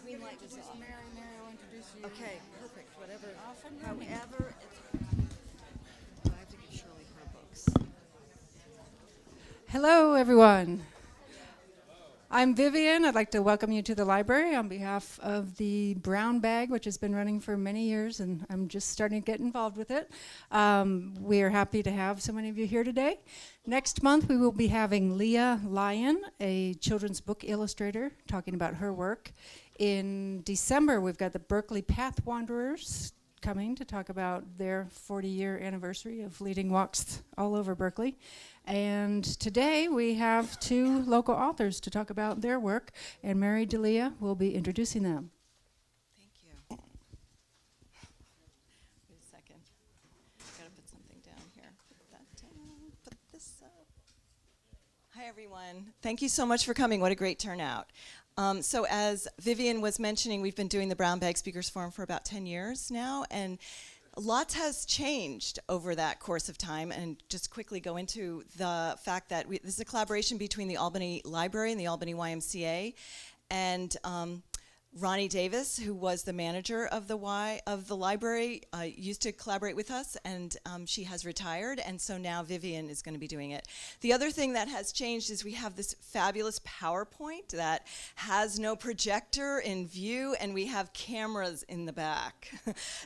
green light was off. Mary will introduce you. Okay, perfect. Whatever. Off and running. However, I have to give Shirley her books. Hello, everyone. I'm Vivian. I'd like to welcome you to the library on behalf of the Brown Bag, which has been running for many years, and I'm just starting to get involved with it. We are happy to have so many of you here today. Next month, we will be having Leah Lyon, a children's book illustrator, talking about her work. In December, we've got the Berkeley Path Wanderers coming to talk about their 40-year anniversary of leading walks all over Berkeley. And today we have two local authors to talk about their work, and Mary D'Elia will be introducing them. Thank you. Wait a second. Gotta put something down here. Put that down. Put this up. Hi, everyone. Thank you so much for coming. What a great turnout. So as Vivian was mentioning, we've been doing the Brown Bag Speakers Forum for about 10 years now, and lots has changed over that course of time. And just quickly go into the fact that this is a collaboration between the Albany Library and the Albany YMCA, and Ronnie Davis, who was the manager of the library, used to collaborate with us, and she has retired, and so now Vivian is going to be doing it. The other thing that has changed is we have this fabulous PowerPoint that has no projector in view, and we have cameras in the back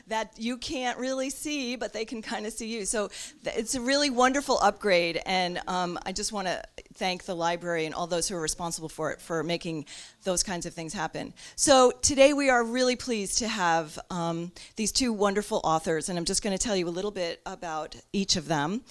that you can't really see, but they can kind of see you. So it's a really wonderful upgrade, and I just want to thank the library and all those who are responsible for it for making those kinds of things happen. So today we are really pleased to have these two wonderful authors, and I'm just going to tell you a little bit about each of them.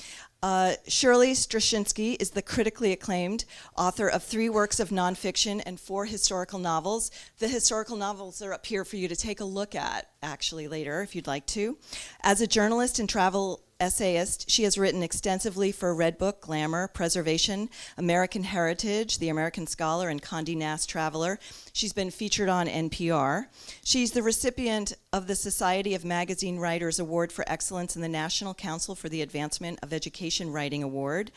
Shirley Straczynski is the critically acclaimed author of 3 works of nonfiction and 4 historical novels. The historical novels are up here for you to take a look at, actually, later, if you'd like to. As a journalist and travel essayist, she has written extensively for Redbook, Glamour, Preservation, American Heritage, The American Scholar, and Condé Nast Traveler. She's been featured on NPR. She's the recipient of the Society of Magazine Writers Award for Excellence in the National Council for the Advancement of Education Writing Award.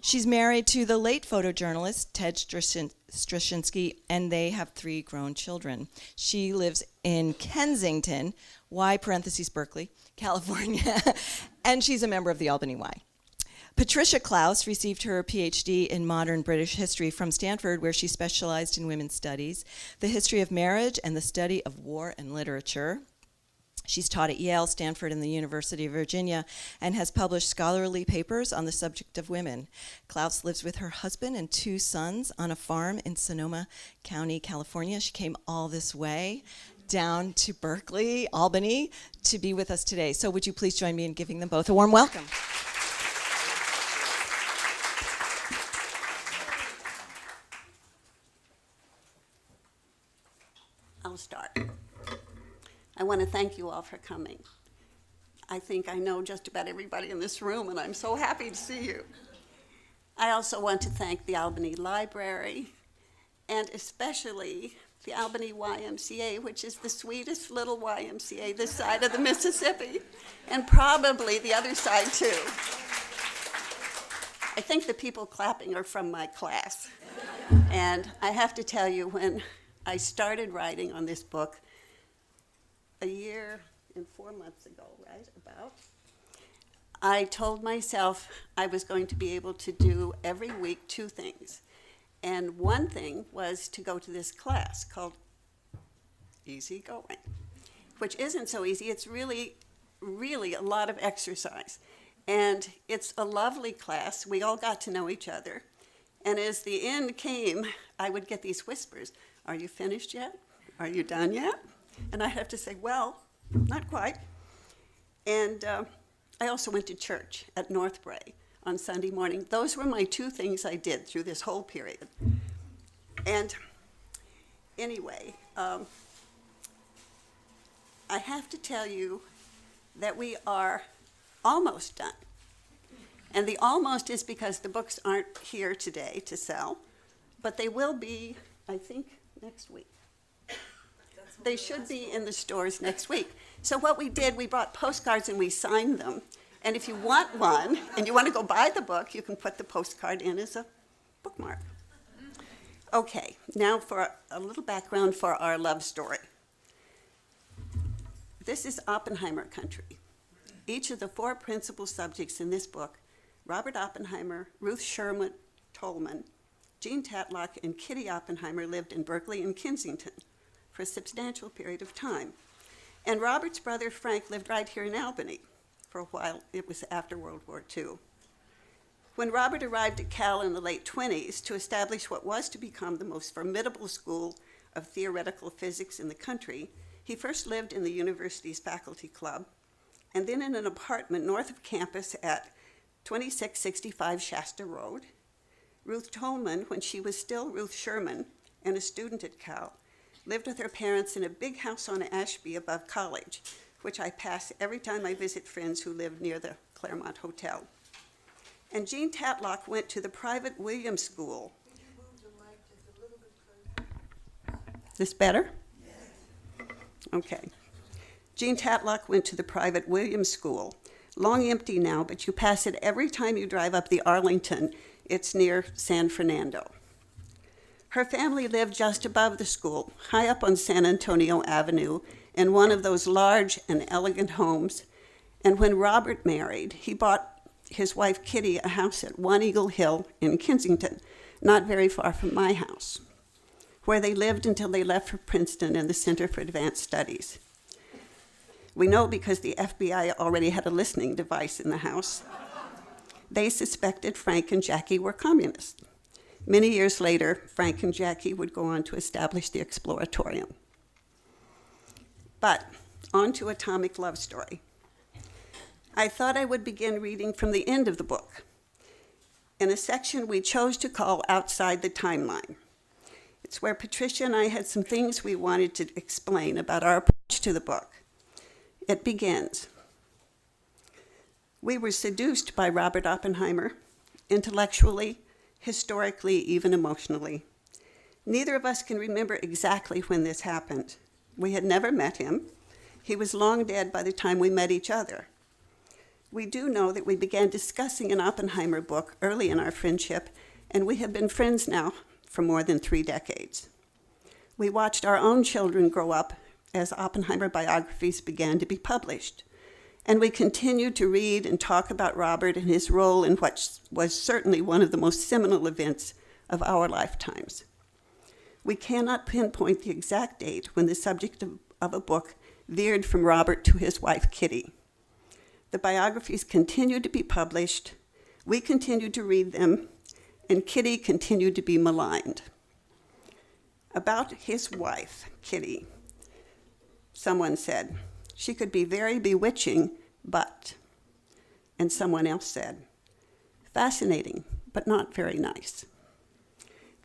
She's married to the late photojournalist Ted Straczynski, and they have 3 grown children. She lives in Kensington, Berkeley, California, and she's a member of the Albany Y. Patricia Klaus received her PhD in modern British history from Stanford, where she specialized in women's studies, the history of marriage, and the study of war and literature. She's taught at Yale, Stanford, and the University of Virginia, and has published scholarly papers on the subject of women. Klaus lives with her husband and 2 sons on a farm in Sonoma County, California. She came all this way down to Berkeley, Albany, to be with us today. So would you please join me in giving them both a warm welcome? I'll start. I want to thank you all for coming. I think I know just about everybody in this room, and I'm so happy to see you. I also want to thank the Albany Library, and especially the Albany YMCA, which is the sweetest little YMCA this side of the Mississippi, and probably the other side too. I think the people clapping are from my class. And I have to tell you, when I started writing on this book a year and 4 months ago, right, about, I told myself I was going to be able to do every week 2 things. And one thing was to go to this class called Easy Going, which isn't so easy. It's really, really a lot of exercise. And it's a lovely class. We all got to know each other. And as the end came, I would get these whispers. Are you finished yet? Are you done yet? And I'd have to say, well, not quite. And I also went to church at Northbrae on Sunday morning. Those were my 2 things I did through this whole period. And anyway, I have to tell you that we are almost done. And the almost is because the books aren't here today to sell, but they will be, I think, next week. They should be in the stores next week. So what we did, we brought postcards and we signed them. And if you want one and you want to go buy the book, you can put the postcard in as a bookmark. Okay, now for a little background for our love story. This is Oppenheimer country. Each of the 4 principal subjects in this book, Robert Oppenheimer, Ruth Sherman Tolman, Jean Tatlock, and Kitty Oppenheimer, lived in Berkeley and Kensington for a substantial period of time. And Robert's brother Frank lived right here in Albany for a while. It was after World War II. When Robert arrived at Cal in the late 20s to establish what was to become the most formidable school of theoretical physics in the country, he first lived in the university's faculty club, and then in an apartment north of campus at 2665 Shasta Road. Ruth Tolman, when she was still Ruth Sherman and a student at Cal, lived with her parents in a big house on Ashby above college, which I pass every time I visit friends who live near the Claremont Hotel. And Jean Tatlock went to the private Williams School. Is this better? Okay. Jean Tatlock went to the private Williams School, long empty now, but you pass it every time you drive up the Arlington. It's near San Fernando. Her family lived just above the school, high up on San Antonio Avenue, in one of those large and elegant homes. And when Robert married, he bought his wife Kitty a house at One Eagle Hill in Kensington, not very far from my house, where they lived until they left for Princeton and the Center for Advanced Studies. We know because the FBI already had a listening device in the house. They suspected Frank and Jackie were communists. Many years later, Frank and Jackie would go on to establish the Exploratorium. But on to Atomic Love Story. I thought I would begin reading from the end of the book, in a section we chose to call Outside the Timeline. It's where Patricia and I had some things we wanted to explain about our approach to the book. It begins. We were seduced by Robert Oppenheimer, intellectually, historically, even emotionally. Neither of us can remember exactly when this happened. We had never met him. He was long dead by the time we met each other. We do know that we began discussing an Oppenheimer book early in our friendship, and we have been friends now for more than 3 decades. We watched our own children grow up as Oppenheimer biographies began to be published, and we continued to read and talk about Robert and his role in what was certainly one of the most seminal events of our lifetimes. We cannot pinpoint the exact date when the subject of a book veered from Robert to his wife, Kitty. The biographies continued to be published, we continued to read them, and Kitty continued to be maligned. About his wife, Kitty, someone said, she could be very bewitching, but, and someone else said, fascinating, but not very nice.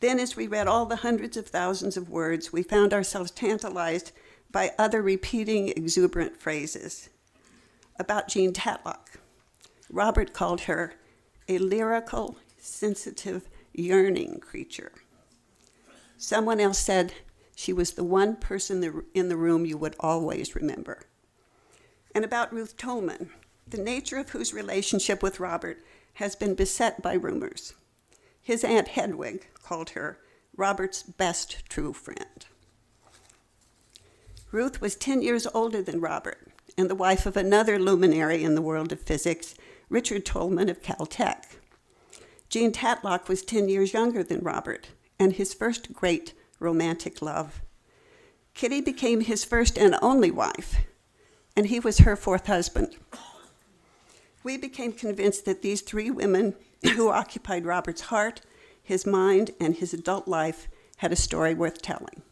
Then as we read all the hundreds of thousands of words, we found ourselves tantalized by other repeating exuberant phrases. About Jean Tatlock, Robert called her a lyrical, sensitive, yearning creature. Someone else said she was the one person in the room you would always remember. And about Ruth Tolman, the nature of whose relationship with Robert has been beset by rumors. His Aunt Hedwig called her Robert's best true friend. Ruth was 10 years older than Robert, and the wife of another luminary in the world of physics, Richard Tolman of Caltech. Jean Tatlock was 10 years younger than Robert, and his first great romantic love. Kitty became his first and only wife, and he was her 4th husband. We became convinced that these 3 women who occupied Robert's heart, his mind, and his adult life had a story worth telling.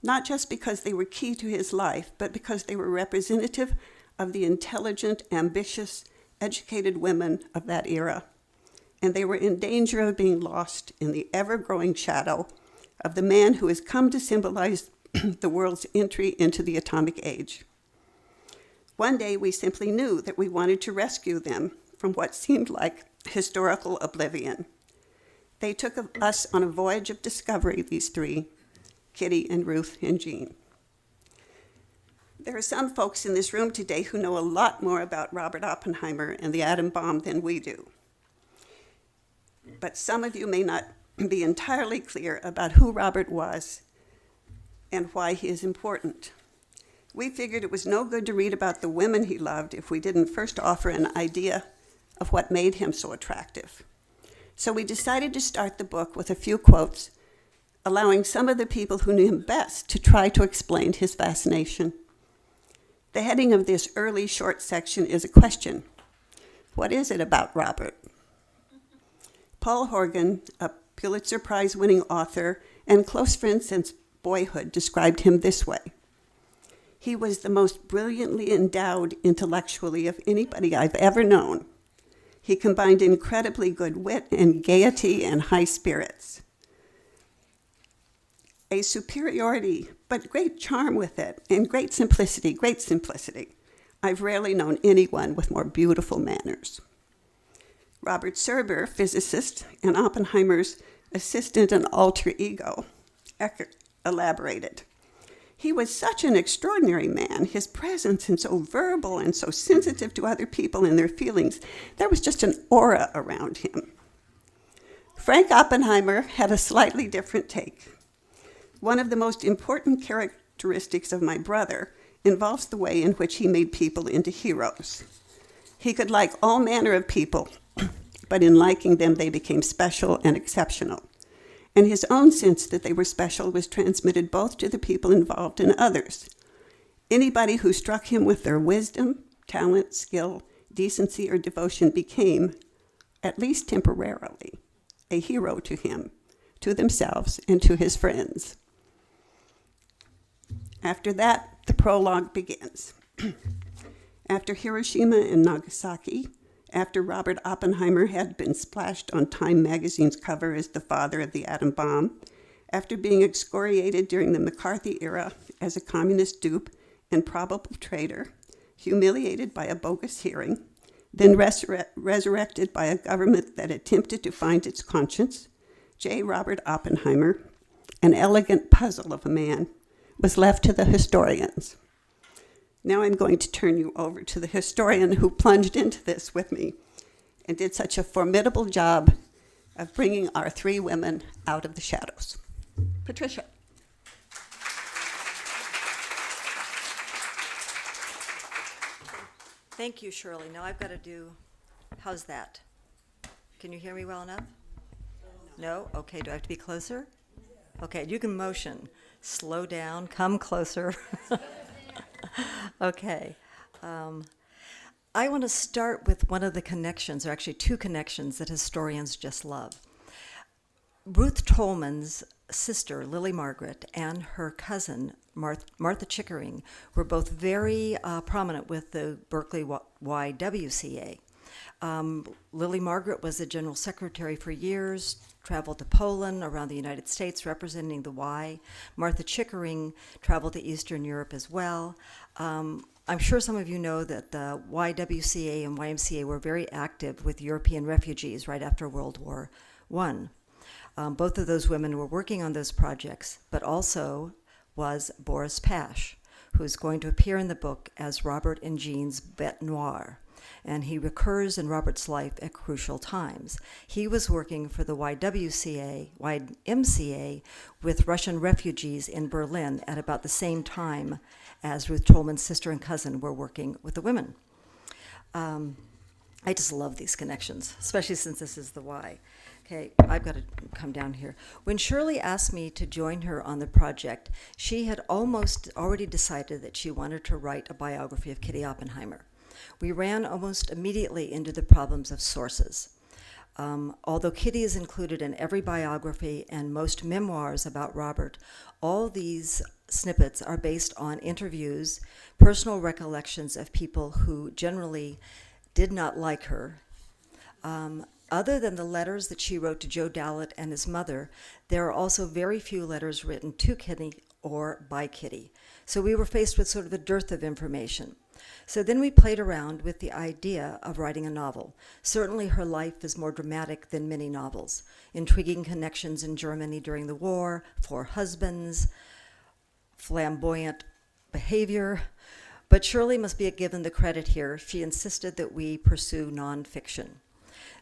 Not just because they were key to his life, but because they were representative of the intelligent, ambitious, educated women of that era. And they were in danger of being lost in the ever-growing shadow of the man who has come to symbolize the world's entry into the atomic age. One day, we simply knew that we wanted to rescue them from what seemed like historical oblivion. They took us on a voyage of discovery, these 3, Kitty and Ruth and Jean. There are some folks in this room today who know a lot more about Robert Oppenheimer and the atom bomb than we do. But some of you may not be entirely clear about who Robert was and why he is important. We figured it was no good to read about the women he loved if we didn't first offer an idea of what made him so attractive. So we decided to start the book with a few quotes, allowing some of the people who knew him best to try to explain his fascination. The heading of this early short section is a question. What is it about Robert? Paul Horgan, a Pulitzer Prize-winning author and close friend since boyhood, described him this way. He was the most brilliantly endowed intellectually of anybody I've ever known. He combined incredibly good wit and gaiety and high spirits. A superiority, but great charm with it, and great simplicity, great simplicity. I've rarely known anyone with more beautiful manners. Robert Serber, physicist and Oppenheimer's assistant and alter ego, elaborated. He was such an extraordinary man, his presence, and so verbal and so sensitive to other people and their feelings. There was just an aura around him. Frank Oppenheimer had a slightly different take. One of the most important characteristics of my brother involves the way in which he made people into heroes. He could like all manner of people, but in liking them, they became special and exceptional. And his own sense that they were special was transmitted both to the people involved and others. Anybody who struck him with their wisdom, talent, skill, decency, or devotion became, at least temporarily, a hero to him, to themselves, and to his friends. After that, the prologue begins. After Hiroshima and Nagasaki, after Robert Oppenheimer had been splashed on Time magazine's cover as the father of the atom bomb, after being excoriated during the McCarthy era as a communist dupe and probable traitor, humiliated by a bogus hearing, then resurrected by a government that attempted to find its conscience, J. Robert Oppenheimer, an elegant puzzle of a man, was left to the historians. Now I'm going to turn you over to the historian who plunged into this with me and did such a formidable job of bringing our three women out of the shadows. Patricia. Thank you, Shirley. Now I've got to do, how's that? Can you hear me well enough? No? Okay, do I have to be closer? Okay, you can motion. Slow down, come closer. Okay. I want to start with one of the connections, or actually two connections that historians just love. Ruth Tolman's sister, Lily Margaret, and her cousin, Martha Chickering, were both very prominent with the Berkeley YWCA. Lily Margaret was the general secretary for years, traveled to Poland, around the United States representing the Y. Martha Chickering traveled to Eastern Europe as well. I'm sure some of you know that the YWCA and YMCA were very active with European refugees right after World War I. Both of those women were working on those projects, but also was Boris Pash, who's going to appear in the book as Robert and Jean's bête noire. And he recurs in Robert's life at crucial times. He was working for the YMCA with Russian refugees in Berlin at about the same time as Ruth Tolman's sister and cousin were working with the women. I just love these connections, especially since this is the Y. Okay, I've got to come down here. When Shirley asked me to join her on the project, she had almost already decided that she wanted to write a biography of Kitty Oppenheimer. We ran almost immediately into the problems of sources. Although Kitty is included in every biography and most memoirs about Robert, all these snippets are based on interviews, personal recollections of people who generally did not like her. Other than the letters that she wrote to Joe Dallett and his mother, there are also very few letters written to Kitty or by Kitty. So we were faced with sort of a dearth of information. So then we played around with the idea of writing a novel. Certainly her life is more dramatic than many novels. Intriguing connections in Germany during the war, 4 husbands, flamboyant behavior. But Shirley must be given the credit here. She insisted that we pursue nonfiction.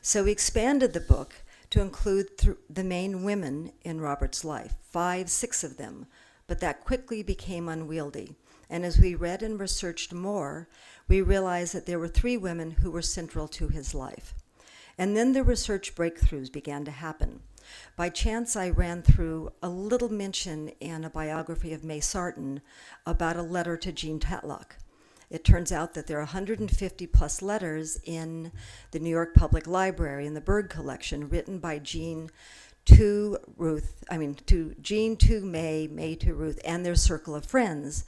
So we expanded the book to to include the main women in Robert's life, 5, 6 of them, but that quickly became unwieldy. And as we read and researched more, we realized that there were 3 women who were central to his life. And then the research breakthroughs began to happen. By chance, I ran through a little mention in a biography of May Sarton about a letter to Jean Tatlock. It turns out that there are 150 plus letters in the New York Public Library in the Berg collection written by Jean to Jean to May, May to Ruth, and their circle of friends,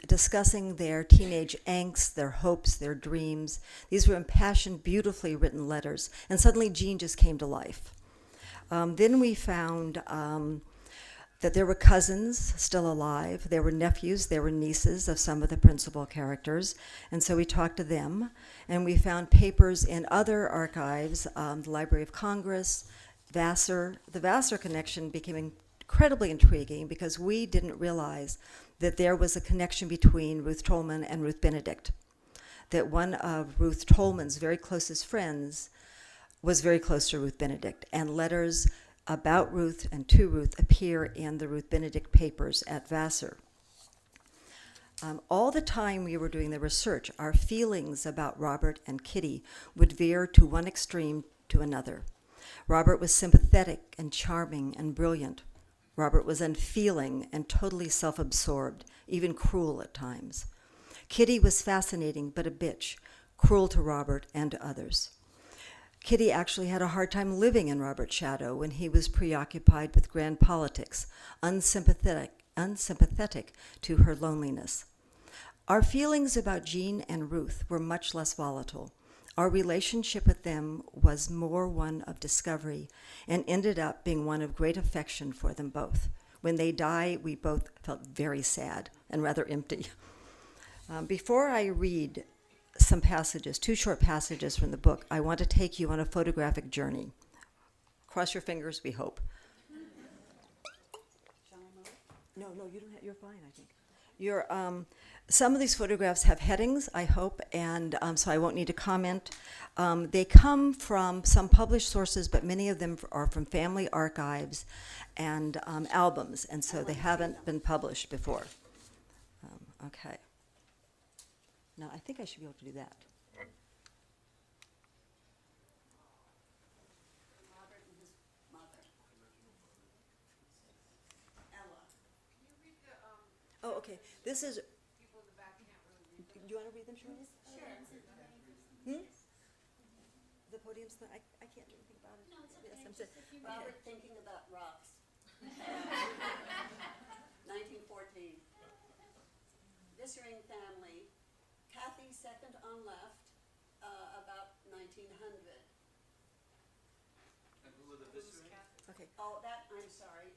discussing their teenage angst, their hopes, their dreams. These were impassioned, beautifully written letters, and suddenly Jean just came to life. Then we found that there were cousins still alive, there were nephews, there were nieces of some of the principal characters, and so we talked to them, and we found papers in other archives, the Library of Congress, Vassar. The Vassar connection became incredibly intriguing because we didn't realize that there was a connection between Ruth Tolman and Ruth Benedict, that one of Ruth Tolman's very closest friends was very close to Ruth Benedict, and letters about Ruth and to Ruth appear in the Ruth Benedict papers at Vassar. All the time we were doing the research, our feelings about Robert and Kitty would veer to one extreme to another. Robert was sympathetic and charming and brilliant. Robert was unfeeling and totally self-absorbed, even cruel at times. Kitty was fascinating but a bitch, cruel to Robert and to others. Kitty actually had a hard time living in Robert's shadow when he was preoccupied with grand politics, unsympathetic to her loneliness. Our feelings about Jean and Ruth were much less volatile. Our relationship with them was more one of discovery and ended up being one of great affection for them both. When they died, we both felt very sad and rather empty. Before I read some passages, 2 short passages from the book, I want to take you on a photographic journey. Cross your fingers, we hope. No, you don't have, you're fine, I think. Some of these photographs have headings, I hope, and so I won't need to comment. They come from some published sources, but many of them are from family archives and albums, and so they haven't been published before. Okay. Now, I think I should be able to do that. Robert and his mother. Ella. Oh, okay. This is. Do you want to read them, Shirley? Sure. The podium's not. I can't do anything about it. No, it's okay. Yes, I'm Just if you Robert thinking about rocks. 1914. Vissering family. Kathy second on left, about 1900. And who were the Vissering? Okay. Oh, that, I'm sorry.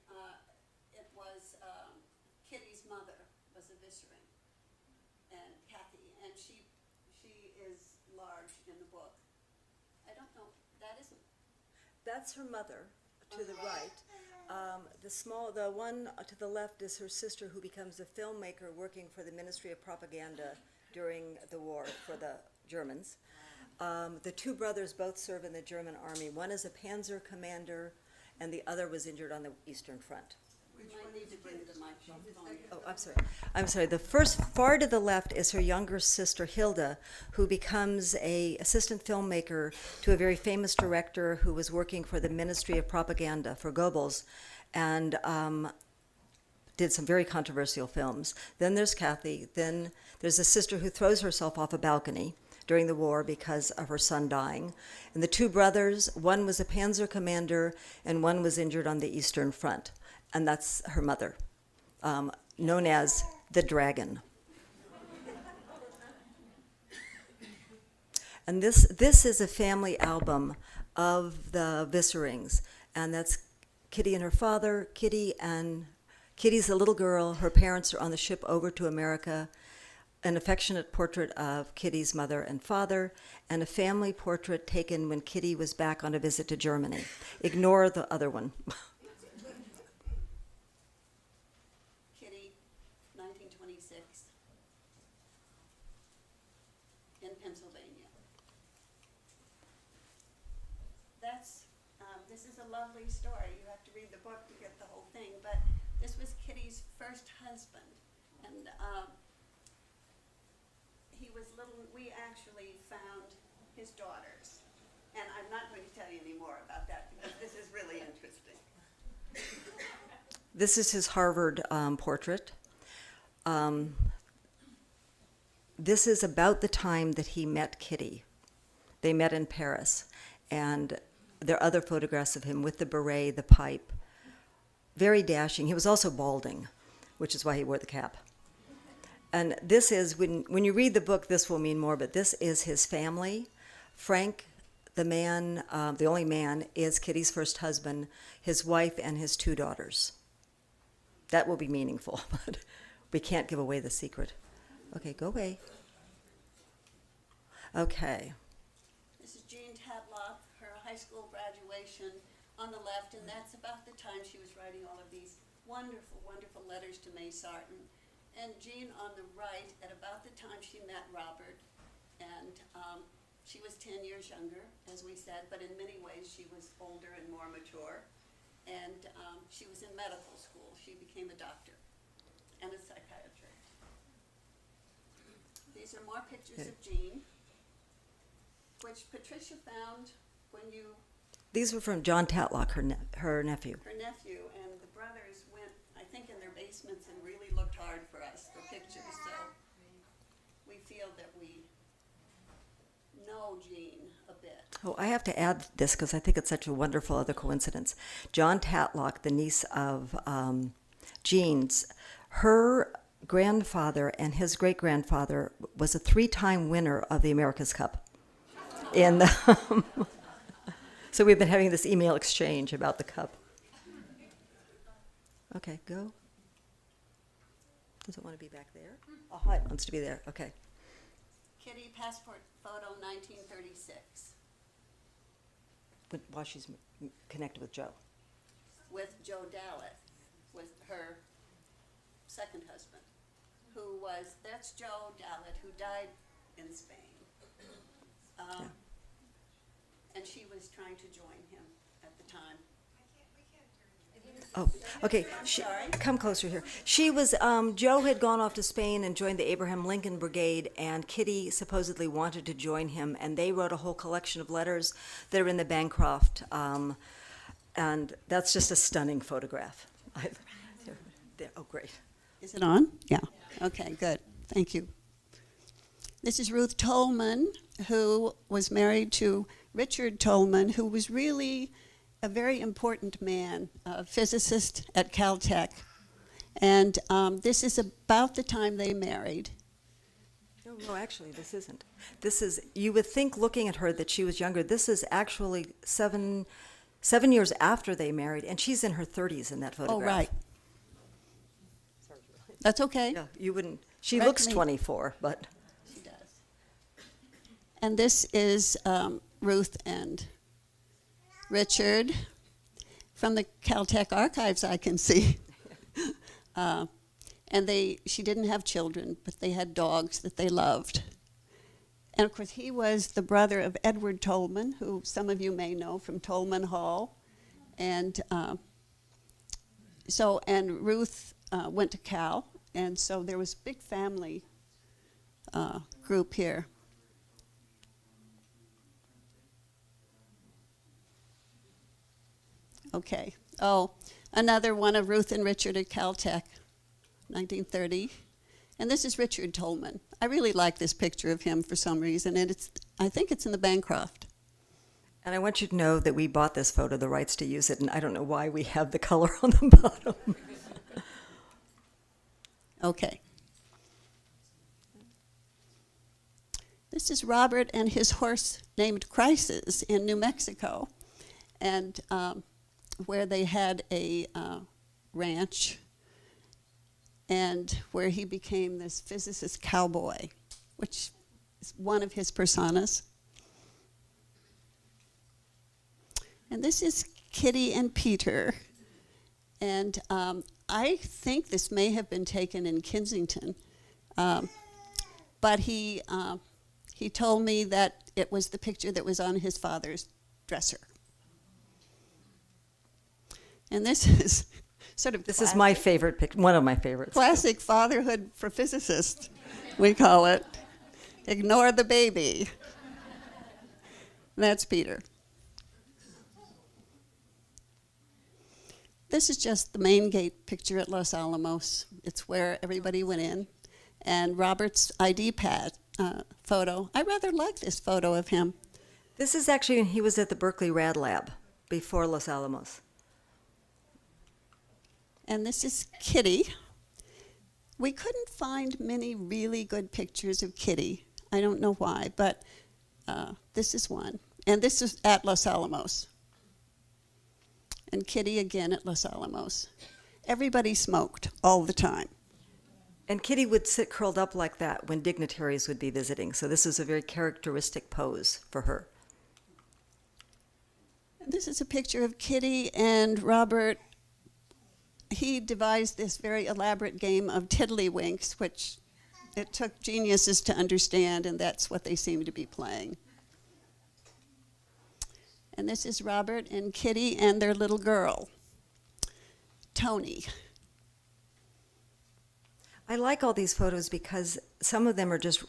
It was Kitty's mother was a Vissering. And Kathy, and she is large in the book. I don't know, that isn't. That's her mother to the right. The one to the left is her sister, who becomes a filmmaker working for the Ministry of Propaganda during the war for the Germans. The 2 brothers both serve in the German army. One is a panzer commander, and the other was injured on the Eastern Front. We might need to bring the microphone. Oh, I'm sorry. The first, far to the left, is her younger sister, Hilda, who becomes an assistant filmmaker to a very famous director who was working for the Ministry of Propaganda for Goebbels, and did some very controversial films. Then there's Kathy. Then there's a sister who throws herself off a balcony during the war because of her son dying. And the 2 brothers, one was a panzer commander, and one was injured on the Eastern Front. And that's her mother, known as the Dragon. And this is a family album of the Visserings, and that's Kitty and her father. Kitty's a little girl. Her parents are on the ship over to America. An affectionate portrait of Kitty's mother and father, and a family portrait taken when Kitty was back on a visit to Germany. Ignore the other one. Kitty, 1926, in Pennsylvania. That's this is a lovely story. You have to read the book to get the whole thing. But this was Kitty's first husband. And he was little, we actually found his daughters. And I'm not going to tell you any more about that because this is really interesting. This is his Harvard portrait. This is about the time that he met Kitty. They met in Paris. And there are other photographs of him with the beret, the pipe. Very dashing. He was also balding, which is why he wore the cap. And this is, when you read the book, this will mean more, but this is his family. Frank, the man, the only man, is Kitty's first husband, his wife, and his 2 daughters. That will be meaningful, but we can't give away the secret. Okay, go away. Okay. This is Jean Tadlock, her high school graduation on the left, and that's about the time she was writing all of these wonderful, wonderful letters to May Sarton. And Jean on the right, at about the time she met Robert, and she was 10 years younger, as we said, but in many ways she was older and more mature. And she was in medical school. She became a doctor and a psychiatrist. These are more pictures of Jean, which Patricia found when you... These were from John Tatlock, her nephew. Her nephew, and the brothers went, I think, in their basements and really looked hard for us for pictures, so we feel that we know Jean a bit. Oh, I have to add this because I think it's such a wonderful other coincidence. John Tatlock, the niece of Jean's, her grandfather and his great-grandfather was a 3-time winner of the America's Cup. In the so we've been having this email exchange about the cup. Okay, go. Does it want to be back there? Oh, it wants to be there. Okay. Kitty passport photo 1936 While she's connected with Joe. with Joe Dallatt, with her second husband, that's Joe Dallatt, who died in Spain. Yeah. And she was trying to join him at the time. Oh, okay. sorry. Come closer here. She was, Joe had gone off to Spain and joined the Abraham Lincoln Brigade, and Kitty supposedly wanted to join him, and they wrote a whole collection of letters that are in the Bancroft, and that's just a stunning photograph. Oh, great. Is it on? Yeah. Okay, good. Thank you. This is Ruth Tolman, who was married to Richard Tolman, who was really a very important man, a physicist at Caltech. And this is about the time they married. No, actually, this isn't. This is, you would think looking at her that she was younger. This is actually seven years after they married, and she's in her 30s in that photograph. Oh, right. That's okay. Yeah, you wouldn't, she Correct looks me. 24, but. She does. And this is Ruth and Richard from the Caltech archives, I can see. And she didn't have children, but they had dogs that they loved. And of course, he was the brother of Edward Tolman, who some of you may know from Tolman Hall. And and Ruth went to Cal, and so there was a big family group here. Okay. Oh, another one of Ruth and Richard at Caltech, 1930. And this is Richard Tolman. I really like this picture of him for some reason, and I think it's in the Bancroft. And I want you to know that we bought this photo, the rights to use it, and I don't know why we have the color on the bottom. Okay. This is Robert and his horse named Crisis in New Mexico, and where they had a ranch, and where he became this physicist cowboy, which is one of his personas. And this is Kitty and Peter. And I think this may have been taken in Kensington, but he told me that it was the picture that was on his father's dresser. And this is sort of This is my favorite picture, one of my favorites. classic fatherhood for physicists, we call it. Ignore the baby. That's Peter. This is just the main gate picture at Los Alamos. It's where everybody went in. And Robert's ID pad photo. I rather like this photo of him. This is actually when he was at the Berkeley Rad Lab before Los Alamos. And this is Kitty. We couldn't find many really good pictures of Kitty. I don't know why, but this is one. And this is at Los Alamos. And Kitty again at Los Alamos. Everybody smoked all the time. And Kitty would sit curled up like that when dignitaries would be visiting. So this is a very characteristic pose for her. This is a picture of Kitty and Robert. He devised this very elaborate game of tiddlywinks, which it took geniuses to understand, and that's what they seem to be playing. And this is Robert and Kitty and their little girl, Tony. I like all these photos because some of them are just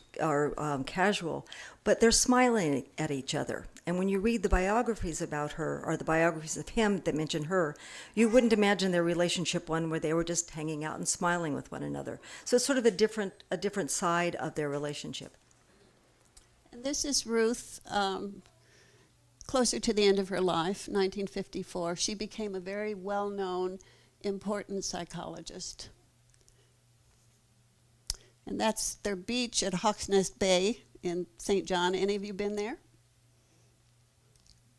casual, but they're smiling at each other. And when you read the biographies about her, or the biographies of him that mention her, you wouldn't imagine their relationship one where they were just hanging out and smiling with one another. So it's sort of a different side of their relationship. And this is Ruth, closer to the end of her life, 1954. She became a very well-known, important psychologist. And that's their beach at Hawks Nest Bay in St. John. Any of you been there?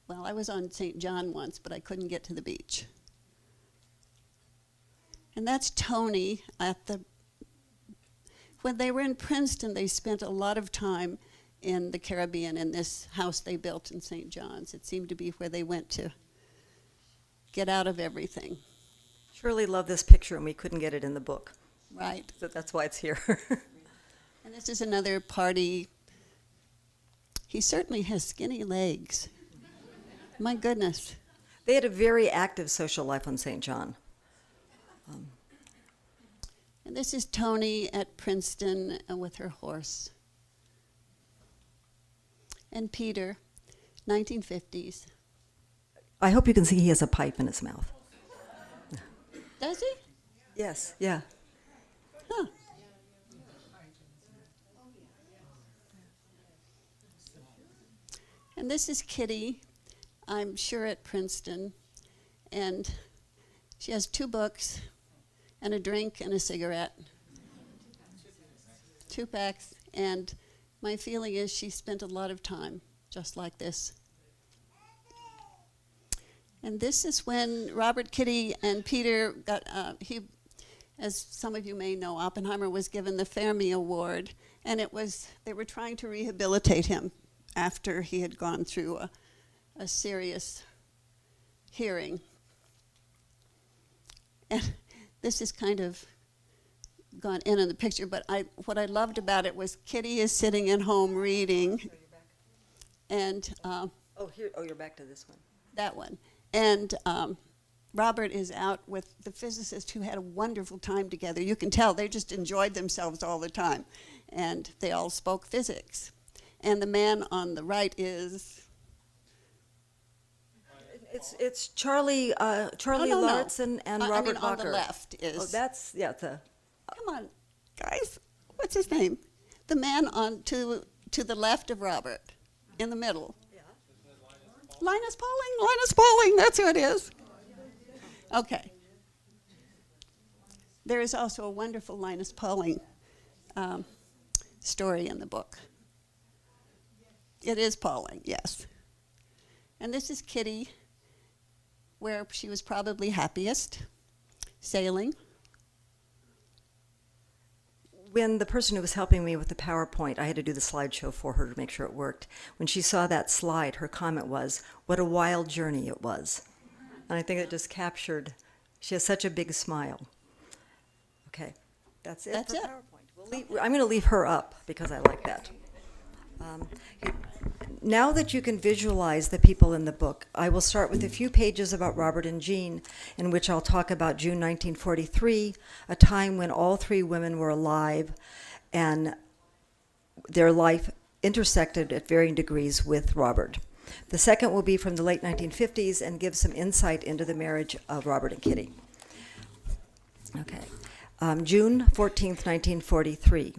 Well, I was on St. John once, but I couldn't get to the beach. And that's Tony when they were in Princeton, they spent a lot of time in the Caribbean in this house they built in St. John's. It seemed to be where they went to get out of everything. Shirley loved this picture and we couldn't get it in the book. Right. So that's why it's here. And this is another party. He certainly has skinny legs. My goodness. They had a very active social life on St. John. And this is Tony at Princeton with her horse. And Peter, 1950s. I hope you can see he has a pipe in his mouth. Does he? Yes, yeah. Huh. And this is Kitty, I'm sure at Princeton. And she has 2 books and a drink and a cigarette. 2 packs. And my feeling is she spent a lot of time just like this. And this is when Robert, Kitty, and Peter got, as some of you may know, Oppenheimer was given the Fermi Award, and they were trying to rehabilitate him after he had gone through a serious hearing. And this is kind of gone in the picture, but what I loved about it was Kitty is sitting at home reading, and You're back to this one. that one. And Robert is out with the physicist who had a wonderful time together. You can tell they just enjoyed themselves all the time. And they all spoke physics. And the man on the right is... It's Charlie Larson and Robert I mean, Bacher. on the left is... Oh, that's, yeah, Come on, guys. What's his name? The man to the left of Robert, in the middle. Linus Pauling, that's who it is. Okay. There is also a wonderful Linus Pauling story in the book. It is Pauling, yes. And this is Kitty, where she was probably happiest, sailing. When the person who was helping me with the PowerPoint, I had to do the slideshow for her to make sure it worked. When she saw that slide, her comment was, "What a wild journey it was." And I think it just captured, she has such a big smile. Okay, that's it That's for it. PowerPoint. I'm going to leave her up because I like that. Now that you can visualize the people in the book, I will start with a few pages about Robert and Jean, in which I'll talk about June 1943, a time when all three women were alive and their life intersected at varying degrees with Robert. The second will be from the late 1950s and give some insight into the marriage of Robert and Kitty. Okay. June 14th, 1943.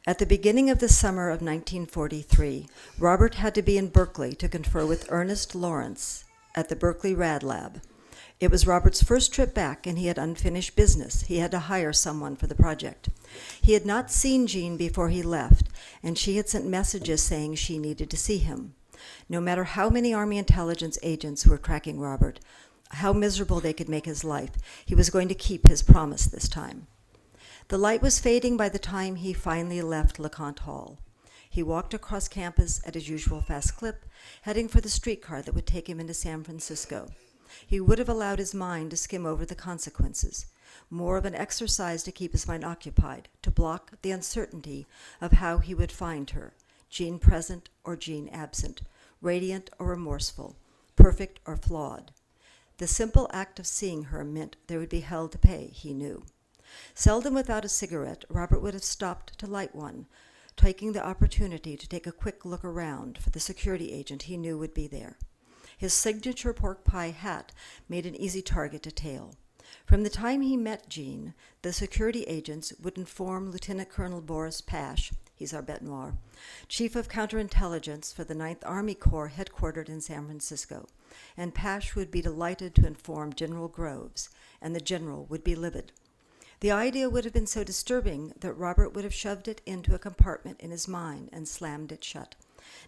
At the beginning of the summer of 1943, Robert had to be in Berkeley to confer with Ernest Lawrence at the Berkeley Rad Lab. It was Robert's first trip back, and he had unfinished business. He had to hire someone for the project. He had not seen Jean before he left, and she had sent messages saying she needed to see him. No matter how many Army intelligence agents were tracking Robert, how miserable they could make his life, he was going to keep his promise this time. The light was fading by the time he finally left LeConte Hall. He walked across campus at his usual fast clip, heading for the streetcar that would take him into San Francisco. He would have allowed his mind to skim over the consequences, more of an exercise to keep his mind occupied, to block the uncertainty of how he would find her, Jean present or Jean absent, radiant or remorseful, perfect or flawed. The simple act of seeing her meant there would be hell to pay, he knew. Seldom without a cigarette, Robert would have stopped to light one, taking the opportunity to take a quick look around for the security agent he knew would be there. His signature pork pie hat made an easy target to tail. From the time he met Jean, the security agents would inform Lieutenant Colonel Boris Pash, he's our bête noire, Chief of Counterintelligence for the 9th Army Corps headquartered in San Francisco, and Pash would be delighted to inform General Groves, and the general would be livid. The idea would have been so disturbing that Robert would have shoved it into a compartment in his mind and slammed it shut.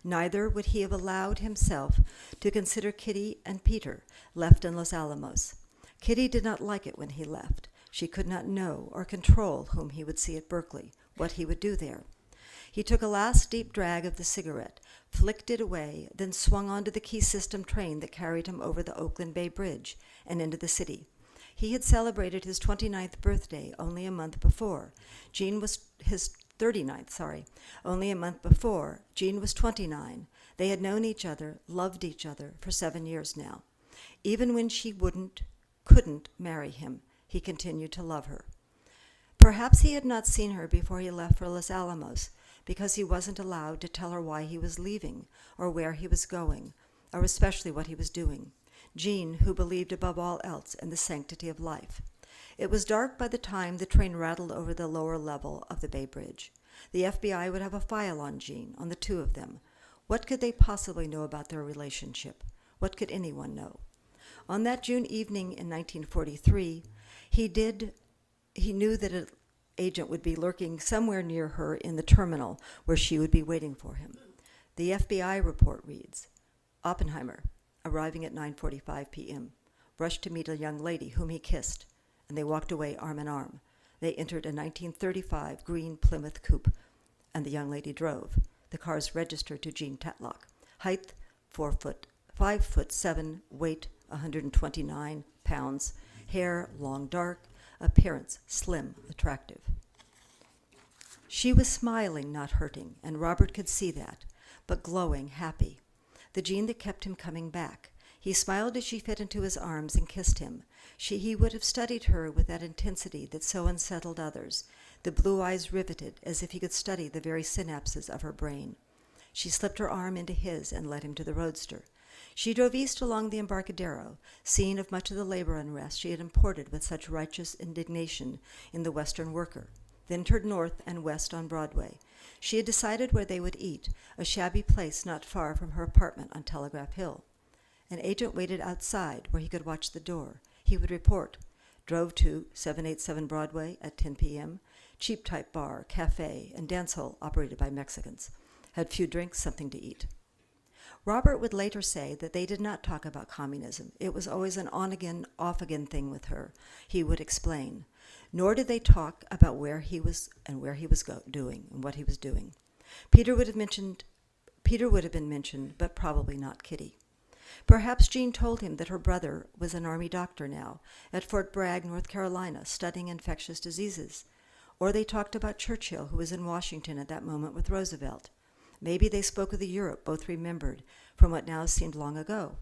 Neither would he have allowed himself to consider Kitty and Peter, left in Los Alamos. Kitty did not like it when he left. She could not know or control whom he would see at Berkeley, what he would do there. He took a last deep drag of the cigarette, flicked it away, then swung onto the Key System train that carried him over the Oakland Bay Bridge and into the city. He had celebrated his 29th birthday only a month before. Jean was his 39th, only a month before. Jean was 29. They had known each other, loved each other for 7 years now. Even when she couldn't marry him, he continued to love her. Perhaps he had not seen her before he left for Los Alamos, because he wasn't allowed to tell her why he was leaving, or where he was going, or especially what he was doing. Jean, who believed above all else in the sanctity of life. It was dark by the time the train rattled over the lower level of the Bay Bridge. The FBI would have a file on Jean, on the two of them. What could they possibly know about their relationship? What could anyone know? On that June evening in 1943, he knew that an agent would be lurking somewhere near her in the terminal where she would be waiting for him. The FBI report reads, Oppenheimer, arriving at 9:45 p.m., rushed to meet a young lady whom he kissed, and they walked away arm in arm. They entered a 1935 green Plymouth coupe, and the young lady drove. The car's registered to Jean Tetlock. Height, 5'7", weight, 129 pounds, hair, long dark, appearance, slim, attractive. She was smiling, not hurting, and Robert could see that, but glowing, happy. The Jean that kept him coming back. He smiled as she fit into his arms and kissed him. He would have studied her with that intensity that so unsettled others, the blue eyes riveted as if he could study the very synapses of her brain. She slipped her arm into his and led him to the roadster. She drove east along the Embarcadero, scene of much of the labor unrest she had imported with such righteous indignation in the Western worker, then turned north and west on Broadway. She had decided where they would eat, a shabby place not far from her apartment on Telegraph Hill. An agent waited outside where he could watch the door. He would report. Drove to 787 Broadway at 10 p.m., cheap-type bar, cafe, and dance hall operated by Mexicans. Had few drinks, something to eat. Robert would later say that they did not talk about communism. It was always an on-again, off-again thing with her, he would explain. Nor did they talk about where he was and where he was doing and what he was doing. Peter would have been mentioned, but probably not Kitty. Perhaps Jean told him that her brother was an Army doctor now at Fort Bragg, North Carolina, studying infectious diseases. Or they talked about Churchill, who was in Washington at that moment with Roosevelt. Maybe they spoke of the Europe both remembered from what now seemed long ago.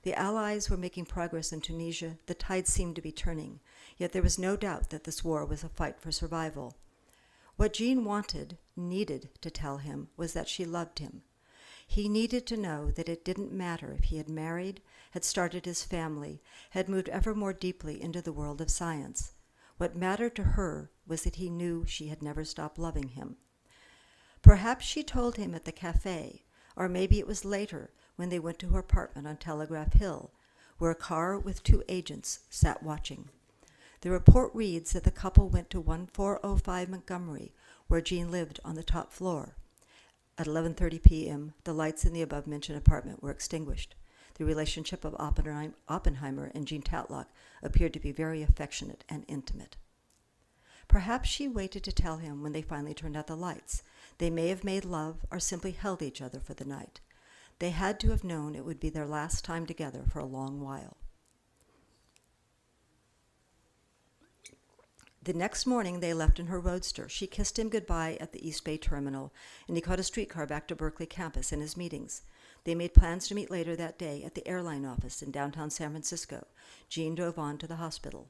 The Allies were making progress in Tunisia. The tide seemed to be turning, yet there was no doubt that this war was a fight for survival. What Jean needed to tell him was that she loved him. He needed to know that it didn't matter if he had married, had started his family, had moved ever more deeply into the world of science. What mattered to her was that he knew she had never stopped loving him. Perhaps she told him at the cafe, or maybe it was later when they went to her apartment on Telegraph Hill, where a car with 2 agents sat watching. The report reads that the couple went to 1405 Montgomery, where Jean lived on the top floor. At 11:30 p.m., the lights in the above-mentioned apartment were extinguished. The relationship of Oppenheimer and Jean Tatlock appeared to be very affectionate and intimate. Perhaps she waited to tell him when they finally turned out the lights. They may have made love or simply held each other for the night. They had to have known it would be their last time together for a long while. The next morning, they left in her roadster. She kissed him goodbye at the East Bay terminal, and he caught a streetcar back to Berkeley campus and his meetings. They made plans to meet later that day at the airline office in downtown San Francisco. Jean drove on to the hospital.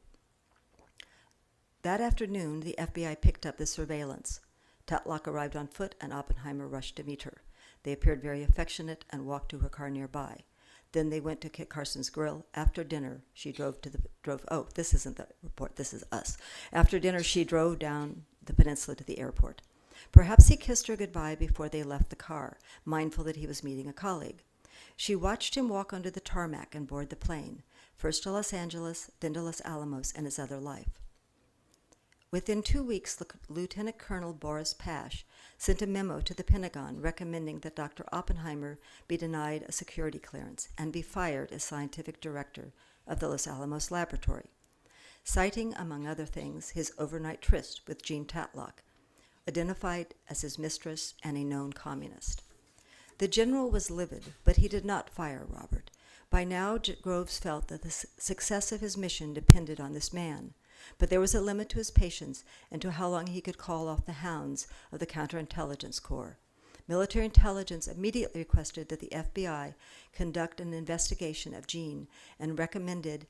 That afternoon, the FBI picked up the surveillance. Tatlock arrived on foot, and Oppenheimer rushed to meet her. They appeared very affectionate and walked to her car nearby. Then they went to Kit Carson's Grill. After dinner, she this isn't the report, this is us. After dinner, she drove down the peninsula to the airport. Perhaps he kissed her goodbye before they left the car, mindful that he was meeting a colleague. She watched him walk onto the tarmac and board the plane, first to Los Angeles, then to Los Alamos and his other life. Within 2 weeks, Lieutenant Colonel Boris Pash sent a memo to the Pentagon recommending that Dr. Oppenheimer be denied a security clearance and be fired as scientific director of the Los Alamos laboratory, citing, among other things, his overnight tryst with Jean Tatlock, identified as his mistress and a known communist. The general was livid, but he did not fire Robert. By now, Groves felt that the success of his mission depended on this man. But there was a limit to his patience and to how long he could call off the hounds of the Counterintelligence Corps. Military intelligence immediately requested that the FBI conduct an investigation of Jean and recommended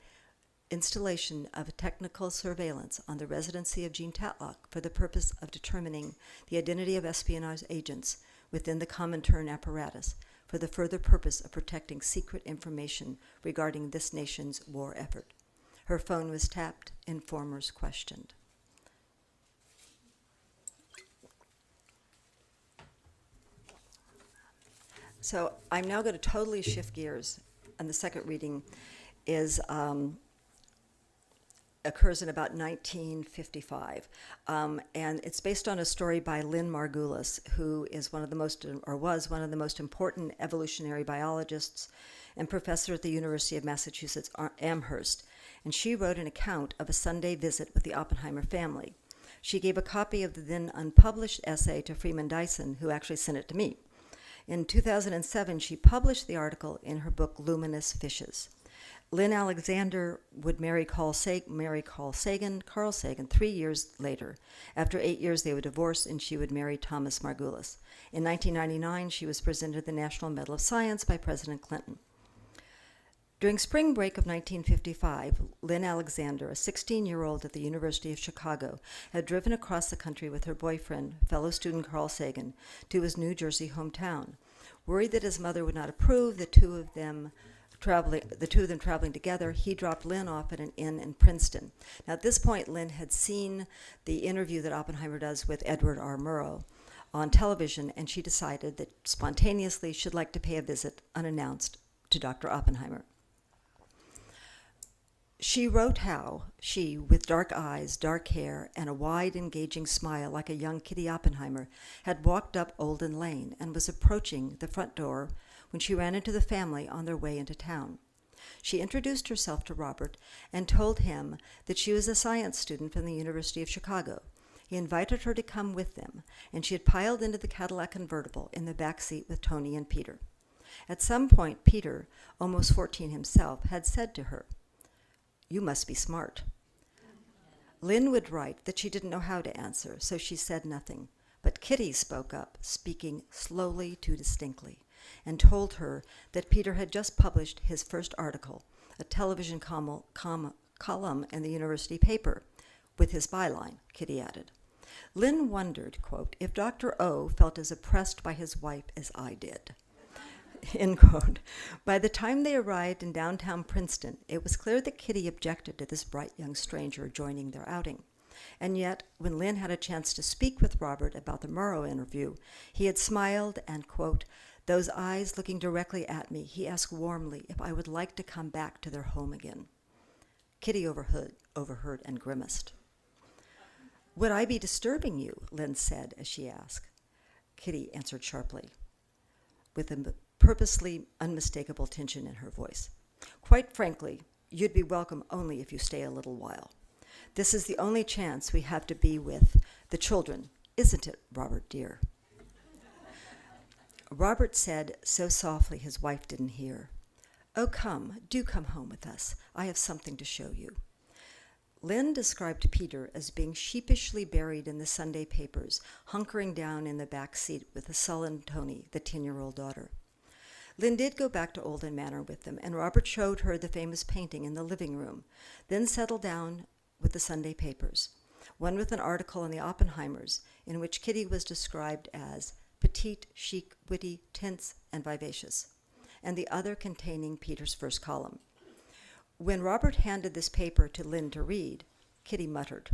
installation of technical surveillance on the residency of Jean Tatlock for the purpose of determining the identity of espionage agents within the Comintern apparatus for the further purpose of protecting secret information regarding this nation's war effort. Her phone was tapped, informers questioned. So I'm now going to totally shift gears, and the second reading occurs in about 1955, and it's based on a story by Lynn Margulis, who is was one of the most important evolutionary biologists and professor at the University of Massachusetts Amherst. And she wrote an account of a Sunday visit with the Oppenheimer family. She gave a copy of the then unpublished essay to Freeman Dyson, who actually sent it to me. In 2007, she published the article in her book, Luminous Fishes. Lynn Alexander would marry Carl Sagan 3 years later. After 8 years, they would divorce, and she would marry Thomas Margulis. In 1999, she was presented the National Medal of Science by President Clinton. During spring break of 1955, Lynn Alexander, a 16-year-old at the University of Chicago, had driven across the country with her boyfriend, fellow student Carl Sagan, to his New Jersey hometown. Worried that his mother would not approve the two of them traveling together, he dropped Lynn off at an inn in Princeton. Now, at this point, Lynn had seen the interview that Oppenheimer does with Edward R. Murrow on television, and she decided that spontaneously she'd like to pay a visit unannounced to Dr. Oppenheimer. She wrote how she, with dark eyes, dark hair, and a wide, engaging smile like a young Kitty Oppenheimer, had walked up Olden Lane and was approaching the front door when she ran into the family on their way into town. She introduced herself to Robert and told him that she was a science student from the University of Chicago. He invited her to come with them, and she had piled into the Cadillac convertible in the back seat with Tony and Peter. At some point, Peter, almost 14 himself, had said to her, "You must be smart." Lynn would write that she didn't know how to answer, so she said nothing. But Kitty spoke up, speaking slowly too distinctly, and told her that Peter had just published his first article, a television column in the university paper, with his byline, Kitty added. Lynn wondered, quote, if Dr. O felt as oppressed by his wife as I did. End quote. By the time they arrived in downtown Princeton, it was clear that Kitty objected to this bright young stranger joining their outing. And yet, when Lynn had a chance to speak with Robert about the Murrow interview, he had smiled and, quote, those eyes looking directly at me, he asked warmly if I would like to come back to their home again. Kitty overheard and grimaced. Would I be disturbing you? Lynn said as she asked. Kitty answered sharply, with a purposely unmistakable tension in her voice. Quite frankly, you'd be welcome only if you stay a little while. This is the only chance we have to be with the children, isn't it, Robert, dear? Robert said so softly his wife didn't hear, oh, do come home with us. I have something to show you. Lynn described Peter as being sheepishly buried in the Sunday papers, hunkering down in the back seat with a sullen Tony, the 10-year-old daughter. Lynn did go back to Olden Manor with them, and Robert showed her the famous painting in the living room, then settled down with the Sunday papers, one with an article on the Oppenheimers, in which Kitty was described as petite, chic, witty, tense, and vivacious, and the other containing Peter's first column. When Robert handed this paper to Lynn to read, Kitty muttered,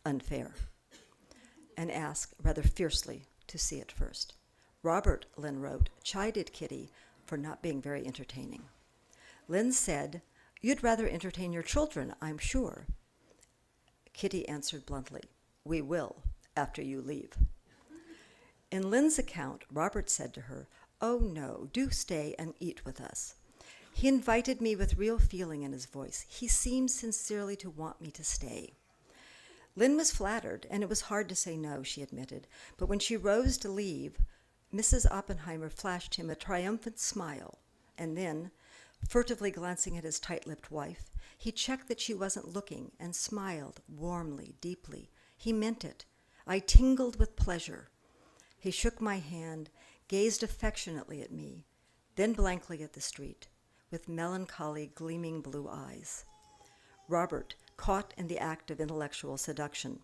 unfair, and asked rather fiercely to see it first. Robert, Lynn wrote, chided Kitty for not being very entertaining. Lynn said, you'd rather entertain your children, I'm sure. Kitty answered bluntly, we will, after you leave. In Lynn's account, Robert said to her, oh no, do stay and eat with us. He invited me with real feeling in his voice. He seemed sincerely to want me to stay. Lynn was flattered, and it was hard to say no, she admitted. But when she rose to leave, Mrs. Oppenheimer flashed him a triumphant smile, and then, furtively glancing at his tight-lipped wife, he checked that she wasn't looking and smiled warmly, deeply. He meant it. I tingled with pleasure. He shook my hand, gazed affectionately at me, then blankly at the street, with melancholy, gleaming blue eyes. Robert, caught in the act of intellectual seduction.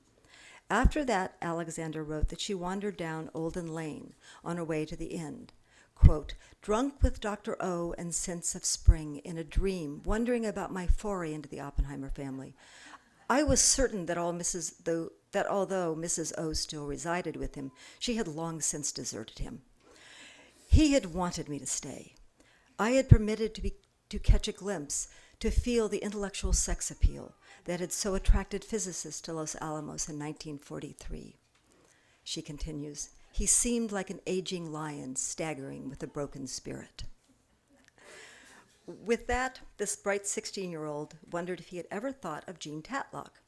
After that, Alexander wrote that she wandered down Olden Lane on her way to the inn, quote, drunk with Dr. O and sense of spring in a dream, wondering about my foray into the Oppenheimer family. I was certain that although Mrs. O still resided with him, she had long since deserted him. He had wanted me to stay. I had permitted to catch a glimpse, to feel the intellectual sex appeal that had so attracted physicists to Los Alamos in 1943. She continues, he seemed like an aging lion staggering with a broken spirit. With that, this bright 16-year-old wondered if he had ever thought of Jean Tatlock,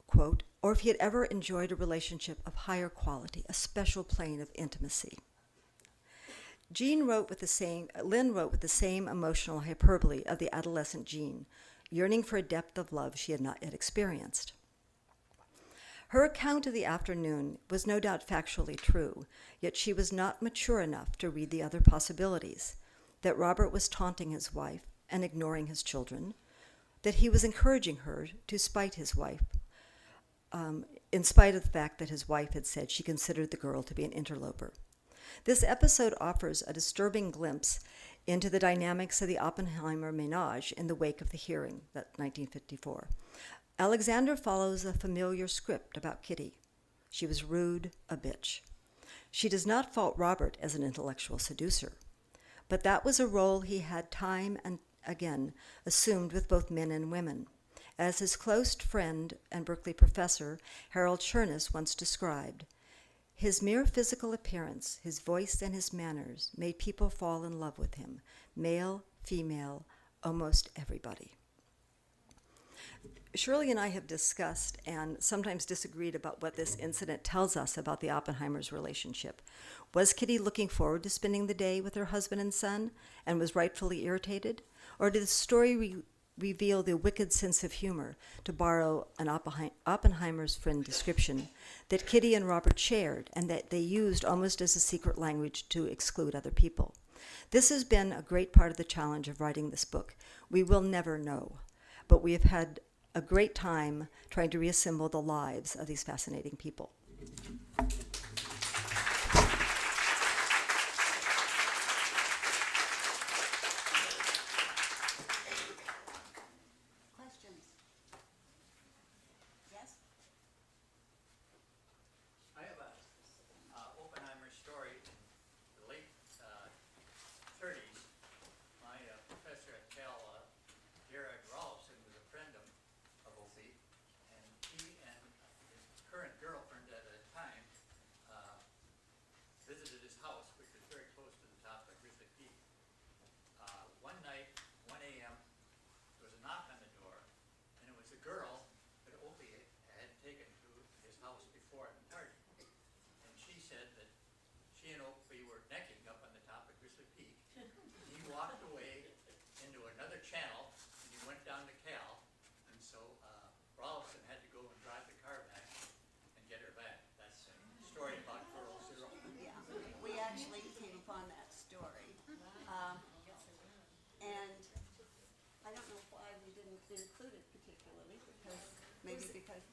quote, or if he had ever enjoyed a relationship of higher quality, a special plane of intimacy. Lynn wrote with the same emotional hyperbole of the adolescent Jean, yearning for a depth of love she had not yet experienced. Her account of the afternoon was no doubt factually true, yet she was not mature enough to read the other possibilities, that Robert was taunting his wife and ignoring his children, that he was encouraging her to spite his wife, in spite of the fact that his wife had said she considered the girl to be an interloper. This episode offers a disturbing glimpse into the dynamics of the Oppenheimer ménage in the wake of the hearing, that 1954. Alexander follows a familiar script about Kitty. She was rude, a bitch. She does not fault Robert as an intellectual seducer, but that was a role he had time and again assumed with both men and women. As his close friend and Berkeley professor Harold Chernus once described, his mere physical appearance, his voice, and his manners made people fall in love with him, male, female, almost everybody. Shirley and I have discussed and sometimes disagreed about what this incident tells us about the Oppenheimers' relationship. Was Kitty looking forward to spending the day with her husband and son and was rightfully irritated? Or did the story reveal the wicked sense of humor, to borrow an Oppenheimer's friend description, that Kitty and Robert shared and that they used almost as a secret language to exclude other people. This has been a great part of the challenge of writing this book. We will never know, but we have had a great time trying to reassemble the lives of these fascinating people. Questions? Yes? I have a Oppenheimer story, the late 30s. My professor at Cal, Jared Rolfson, was a friend of Opie, and he and his current girlfriend at the time visited his house, which was very close to the top of Grizzly Peak. One night, 1 a.m., there was a knock on the door, and it was a girl that Opie had taken to his house before at the party. And she said that she and Opie were necking up on the top of Grizzly Peak. He walked away into another channel, and he went down to Cal, and so Rolfson had to go and drive the car back and get her back. That's a story about Girl Zero. Yeah, we actually came upon that story. And I don't know why we didn't include it particularly, because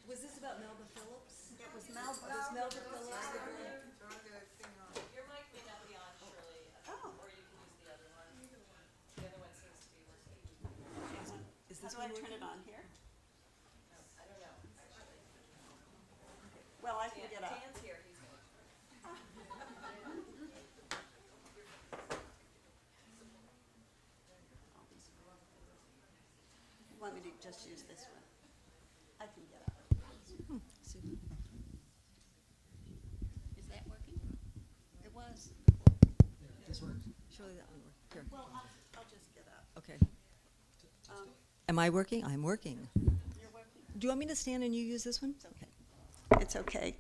Was this about Melba Phillips? it was Melba Phillips. Your mic may not be on, Shirley, Oh. or you can use the other one. The other one seems to be working. Is How do I turn it on here? I don't know, actually. Well, I can get up. Dan's here, he's gonna turn. You want me to just use this one? I can get up. Is that working? It was. Surely that one worked. Here. Well, I'll just get up. Okay. Am I working? I'm working. You're working? Do you want me to stand and you use this one? It's okay.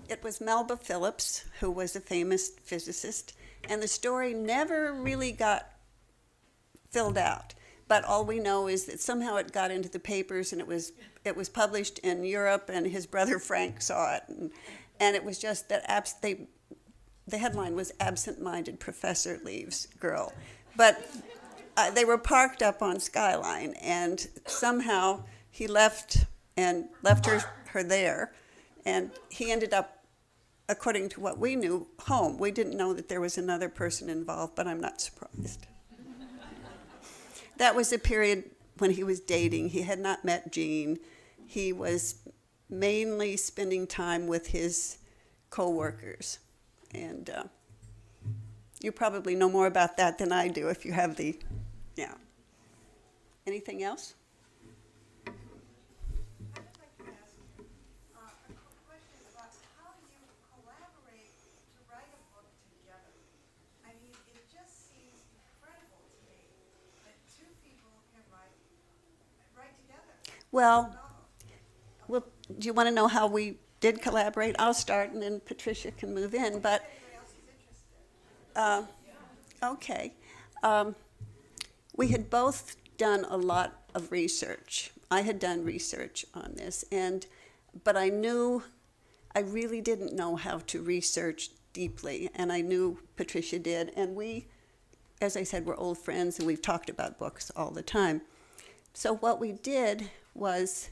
It was Melba Phillips, who was a famous physicist, and the story never really got filled out. But all we know is that somehow it got into the papers, and it was published in Europe, and his brother Frank saw it, and it was just that the headline was "Absent-minded Professor Leaves Girl," but they were parked up on Skyline, and somehow he left her there, and he ended up, according to what we knew, home. We didn't know that there was another person involved, but I'm not surprised. That was a period when he was dating. He had not met Jean. He was mainly spending time with his co-workers. And you probably know more about that than I do if you have yeah. Anything else? I'd like to ask a question about how you collaborate to write a book together. I mean, it just seems incredible to me that two people can write together. Well, do you want to know how we did collaborate? I'll start, and then Patricia can move in. But okay. We had both done a lot of research. I had done research on this, but I really didn't know how to research deeply, and I knew Patricia did. And we, as I said, we're old friends, and we've talked about books all the time. So what we did was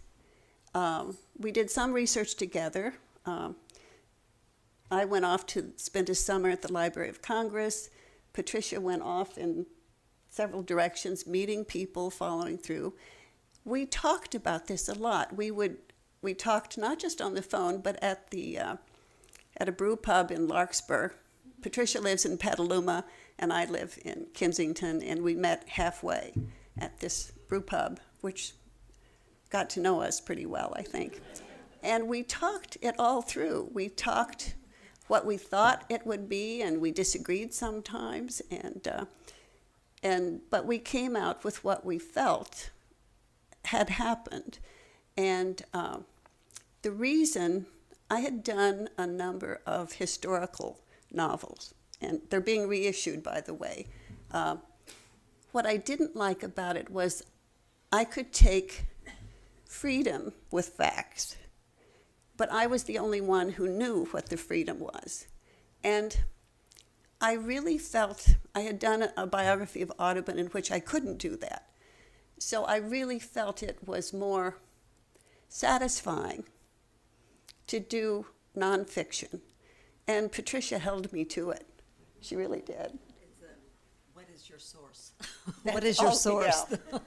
we did some research together. I went off to spend a summer at the Library of Congress. Patricia went off in several directions, meeting people, following through. We talked about this a lot. We talked not just on the phone, but at a brew pub in Larkspur. Patricia lives in Petaluma, and I live in Kensington, and we met halfway at this brew pub, which got to know us pretty well, I think. And we talked it all through. We talked what we thought it would be, and we disagreed sometimes, but we came out with what we felt had happened. And the reason, I had done a number of historical novels, and they're being reissued, by the way. what I didn't like about it was I could take freedom with facts, but I was the only one who knew what the freedom was. And I really felt I had done a biography of Audubon in which I couldn't do that. So I really felt it was more satisfying to do nonfiction. And Patricia held me to it. She really did. What is your source? What is your source? Yeah.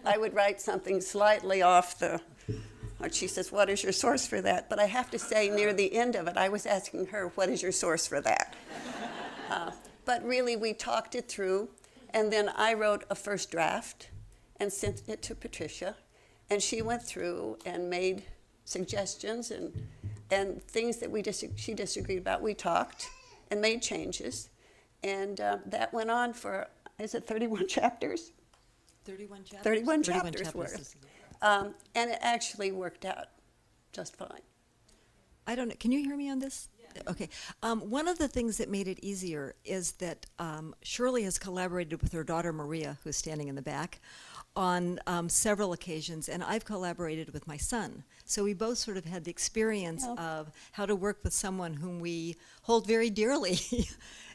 I would write something slightly off the, or she says, what is your source for that? But I have to say, near the end of it, I was asking her, what is your source for that? But really, we talked it through, and then I wrote a first draft and sent it to Patricia, and she went through and made suggestions and things that she disagreed about. We talked and made changes, and that went on for, is it 31 chapters? 31 chapters? 31 chapters worth. And it actually worked out just fine. I don't know. Can you hear me on this? Yeah. Okay. One of the things that made it easier is that Shirley has collaborated with her daughter Maria, who's standing in the back, on several occasions, and I've collaborated with my son. So we both sort of had the experience of how to work with someone whom we hold very dearly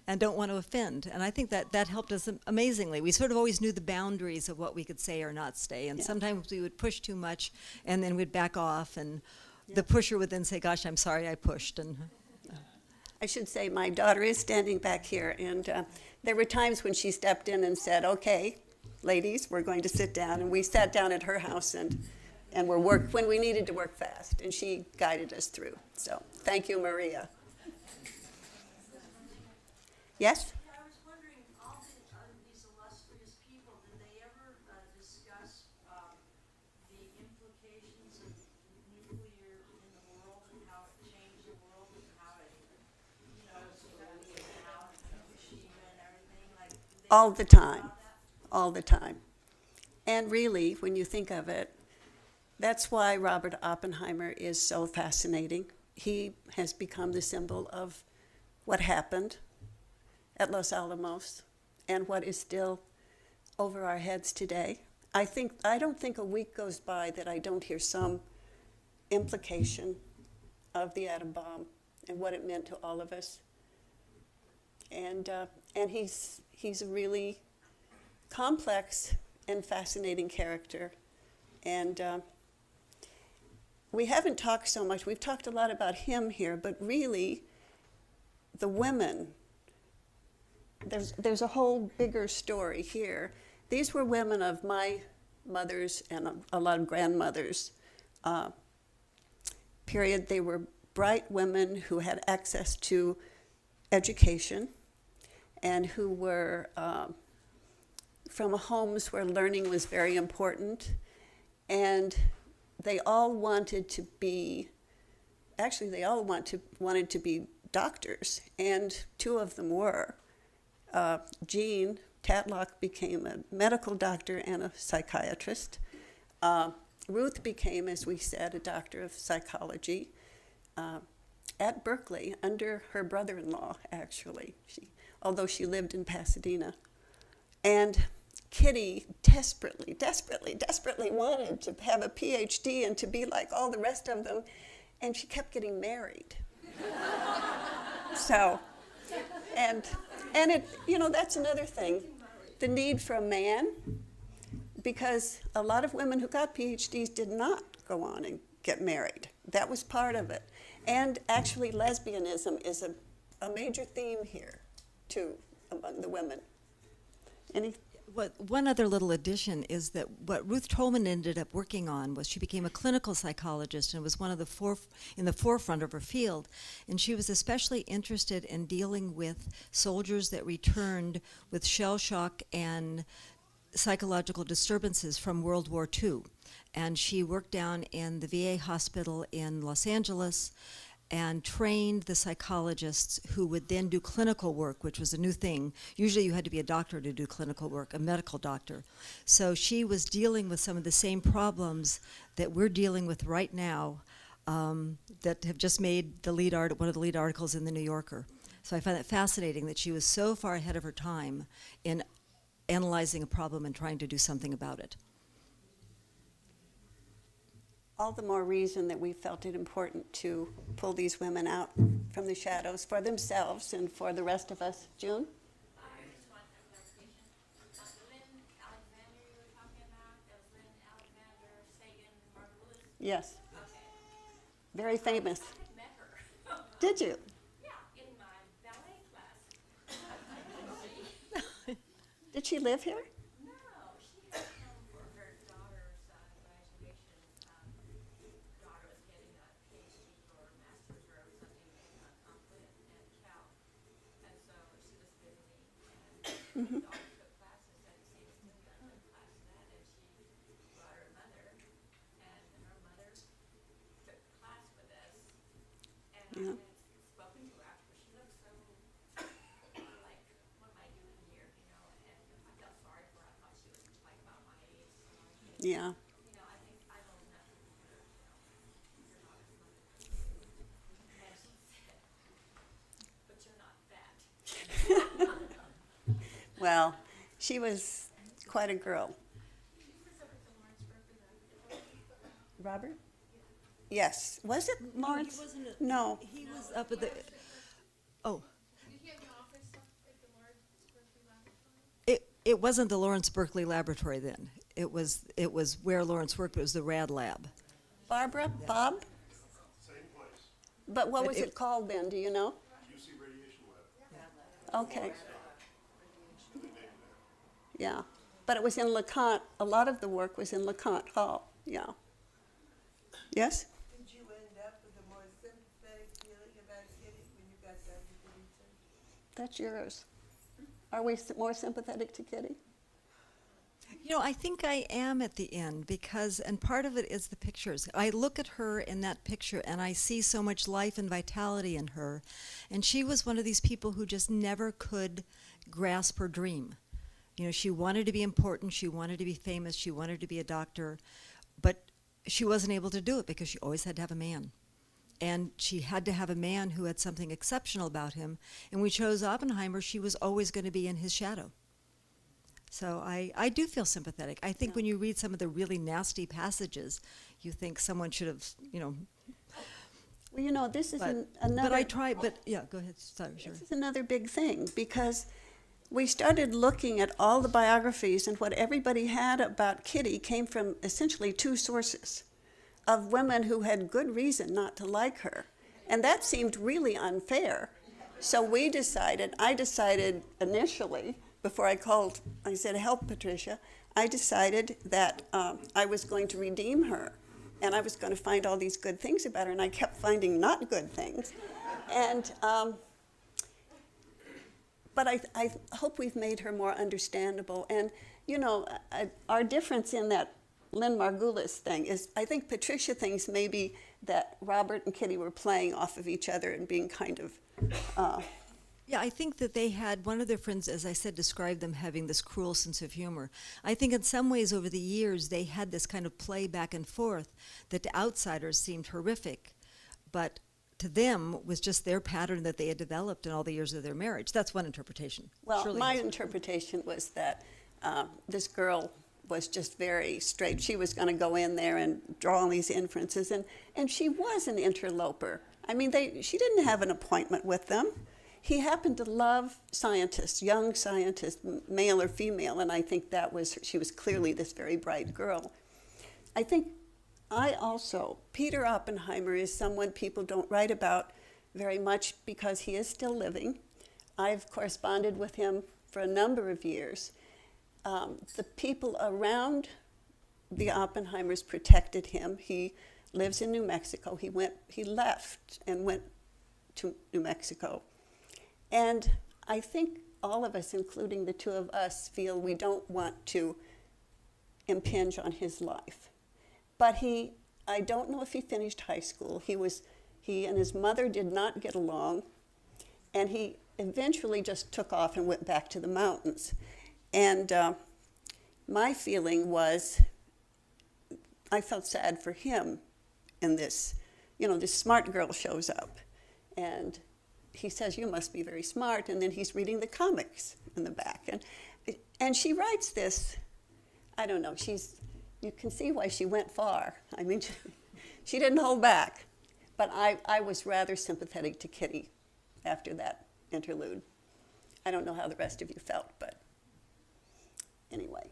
and don't want to offend. And I think that helped us amazingly. We sort of always knew the boundaries of what we could say or not say, and sometimes we would push too much, and then we'd back off, and the pusher would then say, gosh, I'm sorry I pushed. And I should say my daughter is standing back here, and there were times when she stepped in and said, okay, ladies, we're going to sit down. And we sat down at her house and worked when we needed to work fast, and she guided us through. So thank you, Maria. Yes? I was wondering, all these illustrious people, did they ever discuss the implications of nuclear in the world and how it changed the world and how it, now Fukushima and everything? Like, did they All the talk time. about that? All the time. And really, when you think of it, that's why Robert Oppenheimer is so fascinating. He has become the symbol of what happened at Los Alamos and what is still over our heads today. I don't think a week goes by that I don't hear some implication of the atom bomb and what it meant to all of us. And he's a really complex and fascinating character. And we haven't talked so much. We've talked a lot about him here, but really, the women. There's a whole bigger story here. These were women of my mother's and a lot of grandmothers' period. They were bright women who had access to education and who were from homes where learning was very important. And they all wanted to be, actually they all wanted to be doctors, and two of them were. Jean Tatlock became a medical doctor and a psychiatrist. Ruth became, as we said, a doctor of psychology at Berkeley under her brother-in-law, actually, although she lived in Pasadena. And Kitty desperately wanted to have a PhD and to be like all the rest of them, and she kept getting married. So, and it, that's another thing, the need for a man, because a lot of women who got PhDs did not go on and get married. That was part of it. And actually, lesbianism is a major theme here, too, among the women. One other little addition is that what Ruth Tolman ended up working on was she became a clinical psychologist and was one of in the forefront of her field. And she was especially interested in dealing with soldiers that returned with shell shock and psychological disturbances from World War II. And she worked down in the VA hospital in Los Angeles and trained the psychologists who would then do clinical work, which was a new thing. Usually you had to be a doctor to do clinical work, a medical doctor. So she was dealing with some of the same problems that we're dealing with right now that have just made one of the lead articles in the New Yorker. So I find it fascinating that she was so far ahead of her time in analyzing a problem and trying to do something about it. All the more reason that we felt it important to pull these women out from the shadows for themselves and for the rest of us. June? I just want a clarification. Lynn Alexander you were talking about, that was Lynn Alexander, Sagan, Margulis? Yes. Okay. Very famous. I had met her. Did you? Yeah, in my ballet class. Did she live here? No, she had come for her daughter's graduation. Daughter was getting a PhD or master's or something in Compton and Cal. And so she was visiting and daughter took classes at the same student and class that, and she brought her mother, and her mother took class with us. And I Yeah. had spoken to her after, she looked so like, what am I doing here, you know? And I felt sorry for her. I thought she was like about my age. So Yeah. you know, I think I know nothing from her, you know, your daughter's mother. And she said, but you're not that. Well, she was quite a girl. Robert? Yes. Was it Lawrence? No. He was up at the, oh. It wasn't the Lawrence Berkeley Laboratory then. It was where Lawrence worked. It was the RAD lab. Barbara? Bob? Same place, But what But was it- it called then? Do you know? UC Radiation Lab. Okay. Yeah. But it was in LeConte. A lot of the work was in LeConte Hall. Yeah. Yes? Did you end up with a more sympathetic feeling about Kitty when you got done with the research? That's yours. Are we more sympathetic to Kitty? You know, I think I am at the end because, and part of it is the pictures. I look at her in that picture and I see so much life and vitality in her. And she was one of these people who just never could grasp her dream. You know, she wanted to be important, she wanted to be famous, she wanted to be a doctor, but she wasn't able to do it because she always had to have a man. And she had to have a man who had something exceptional about him. And when we chose Oppenheimer, she was always going to be in his shadow. So I do feel sympathetic. I think Yeah. when you read some of the really nasty passages, you think someone should have, you know. Well, you know, this is But another. I try. But yeah, go ahead. Sorry, sure. This is another big thing because we started looking at all the biographies, and what everybody had about Kitty came from essentially two sources of women who had good reason not to like her. And that seemed really unfair. So I decided initially, before I said, help Patricia, I decided that I was going to redeem her. And I was going to find all these good things about her, and I kept finding not good things. And but I hope we've made her more understandable. And, you know, our difference in that Lynn Margulis thing is I think Patricia thinks maybe that Robert and Kitty were playing off of each other and being kind of, Yeah, I think that they had, one of their friends, as I said, described them having this cruel sense of humor. I think in some ways over the years they had this kind of play back and forth that to outsiders seemed horrific, but to them was just their pattern that they had developed in all the years of their marriage. That's one interpretation. well, Shirley my has- interpretation was that this girl was just very straight. She was going to go in there and draw all these inferences, and she was an interloper. I mean, she didn't have an appointment with them. He happened to love scientists, young scientists, male or female, and I think she was clearly this very bright girl. I think Peter Oppenheimer is someone people don't write about very much because he is still living. I've corresponded with him for a number of years. The people around the Oppenheimers protected him. He lives in New Mexico. He left and went to New Mexico. And I think all of us, including the two of us, feel we don't want to impinge on his life. But I don't know if he finished high school. He and his mother did not get along, and he eventually just took off and went back to the mountains. And my feeling was, I felt sad for him in this. You know, this smart girl shows up, and he says, "You must be very smart," and then he's reading the comics in the back. And and she writes this, I don't know, you can see why she went far. I mean, she didn't hold back. But I was rather sympathetic to Kitty after that interlude. I don't know how the rest of you felt, but anyway.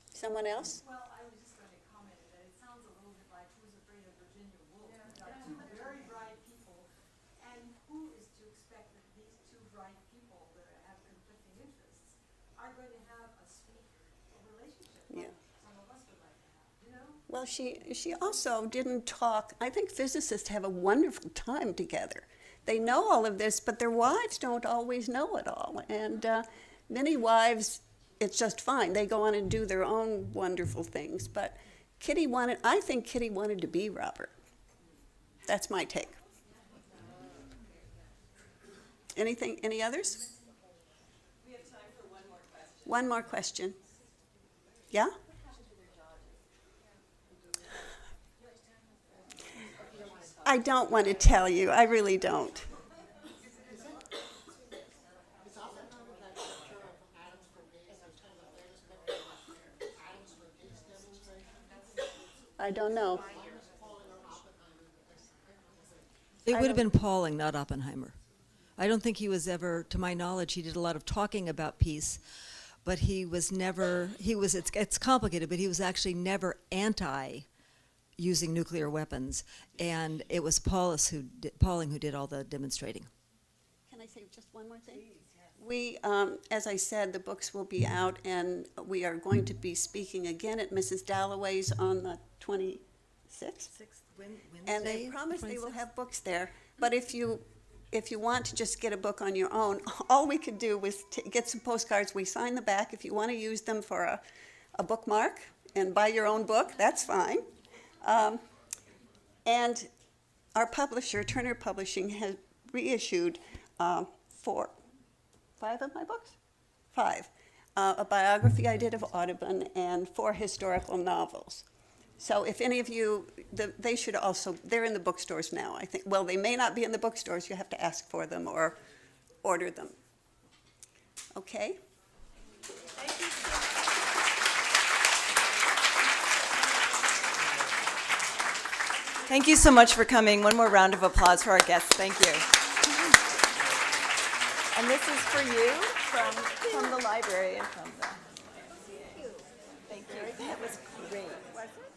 Someone else? Well, I was just going to comment that it sounds a little bit like Who's Afraid of Virginia Woolf? You've got two very bright people, and who is to expect that these two bright people that have conflicting interests are going to have a sweet relationship like Yeah. some of us would like to have, you know? Well, she also didn't talk. I think physicists have a wonderful time together. They know all of this, but their wives don't always know it all. And many wives, it's just fine. They go on and do their own wonderful things. But I think Kitty wanted to be Robert. That's my take. Any others? We have time for one more question. One more question. Yeah? I don't want to tell you. I really don't. I don't know. It would have been Pauling, not Oppenheimer. I don't think he was ever, to my knowledge, he did a lot of talking about peace, but he was never, it's complicated, but he was actually never anti using nuclear weapons. And it was Pauling who did all the demonstrating. Can I say just one more thing? We, as I said, the books will be out, and we are going to be speaking again at Mrs. Dalloway's on the 26th. And they promise they will have books there. But if you want to just get a book on your own, all we could do was get some postcards. We sign the back. If you want to use them for a bookmark and buy your own book, that's fine. And our publisher, Turner Publishing, has reissued 5 of my books? 5. A biography I did of Audubon and 4 historical novels. So if any of you, they should also, they're in the bookstores now, I think. Well, they may not be in the bookstores. You have to ask for them or order them. Okay? Thank you so much for coming. One more round of applause for our guests. Thank you. And this is for you from the library and from the YMCA. Thank you. That was great. Was it?